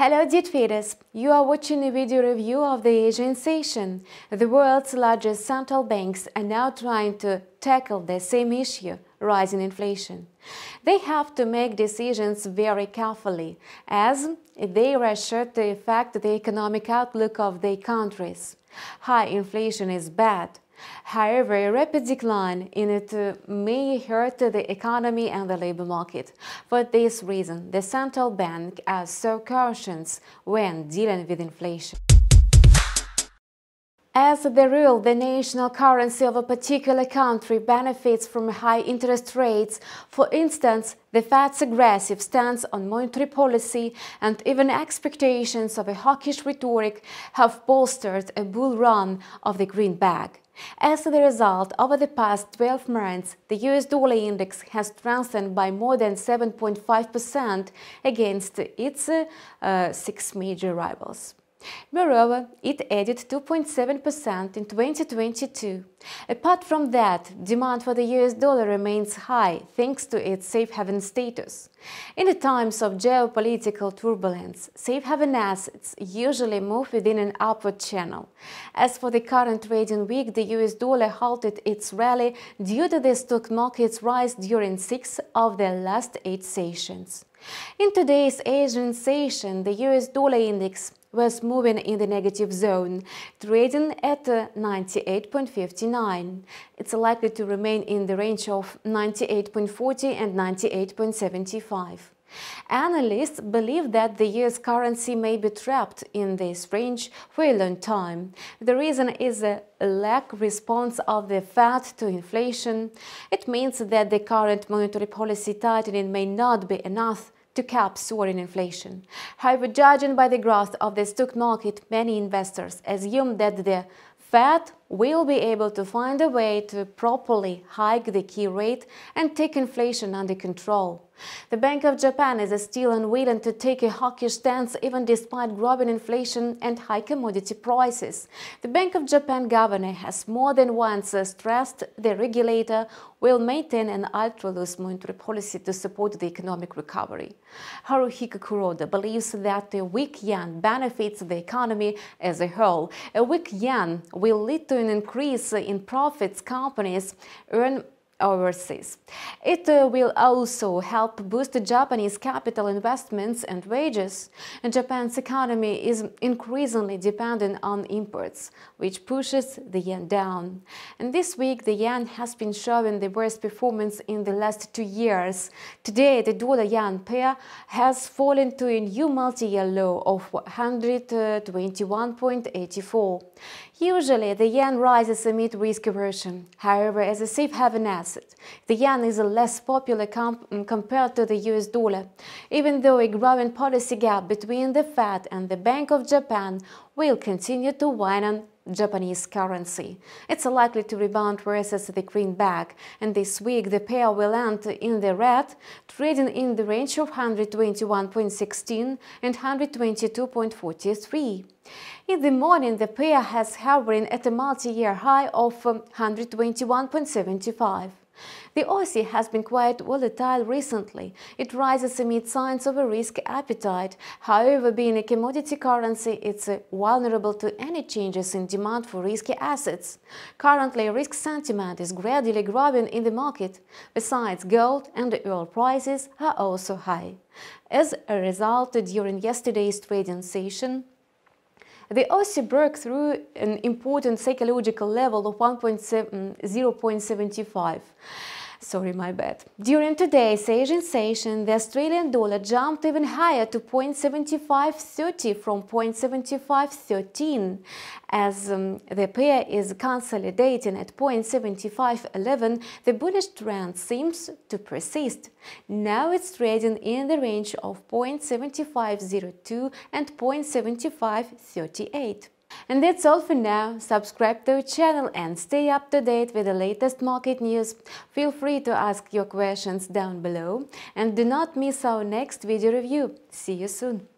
Hello dear traders, you are watching a video review of the Asian session. The world's largest central banks are now trying to tackle the same issue, rising inflation. They have to make decisions very carefully, as they reassert the affect the economic outlook of their countries. High inflation is bad. However, a rapid decline in it may hurt the economy and the labor market. For this reason, the central bank is so cautious when dealing with inflation. As the rule, the national currency of a particular country benefits from high interest rates. For instance, the Fed's aggressive stance on monetary policy and even expectations of a hawkish rhetoric have bolstered a bull run of the greenback. As a result, over the past 12 months, the US dollar index has strengthened by more than 7.5% against its six major rivals. Moreover, it added 2.7% in 2022. Apart from that, demand for the US dollar remains high thanks to its safe haven status. In the times of geopolitical turbulence, safe haven assets usually move within an upward channel. As for the current trading week, the US dollar halted its rally due to the stock market's rise during 6 of the last 8 sessions. In today's Asian session, the US dollar index was moving in the negative zone, trading at 98.59. It's likely to remain in the range of 98.40 and 98.75. Analysts believe that the US currency may be trapped in this range for a long time. The reason is a lack response of the Fed to inflation. It means that the current monetary policy tightening may not be enough to cap soaring inflation. However, judging by the growth of the stock market, many investors assume that the Fed will be able to find a way to properly hike the key rate and take inflation under control. The Bank of Japan is still unwilling to take a hawkish stance even despite growing inflation and high commodity prices. The Bank of Japan governor has more than once stressed the regulator will maintain an ultra-loose monetary policy to support the economic recovery. Haruhiko Kuroda believes that the weak yen benefits the economy as a whole. A weak yen will lead to an increase in profits companies earn overseas. It will also help boost Japanese capital investments and wages. And Japan's economy is increasingly dependent on imports, which pushes the yen down. And this week, the yen has been showing the worst performance in the last 2 years. Today, the dollar-yen pair has fallen to a new multi-year low of 121.84. Usually, the yen rises amid risk aversion. However, as a safe haven asset, the yen is less popular compared to the US dollar, even though a growing policy gap between the Fed and the Bank of Japan will continue to widen Japanese currency. It's likely to rebound versus the greenback, and this week the pair will end in the red, trading in the range of 121.16 and 122.43. In the morning, the pair has hovering at a multi-year high of 121.75. The Aussie has been quite volatile recently. It rises amid signs of a risk appetite. However, being a commodity currency, it's vulnerable to any changes in demand for risky assets. Currently, risk sentiment is gradually growing in the market. Besides, gold and oil prices are also high. As a result, during yesterday's trading session, the Aussie broke through an important psychological level of 0.75. Sorry, my bad. During today's Asian session, the Australian dollar jumped even higher to 0.7530 from 0.7513. As the pair is consolidating at 0.7511, the bullish trend seems to persist. Now it's trading in the range of 0.7502 and 0.7538. And that's all for now. Subscribe to our channel and stay up to date with the latest market news. Feel free to ask your questions down below and do not miss our next video review. See you soon!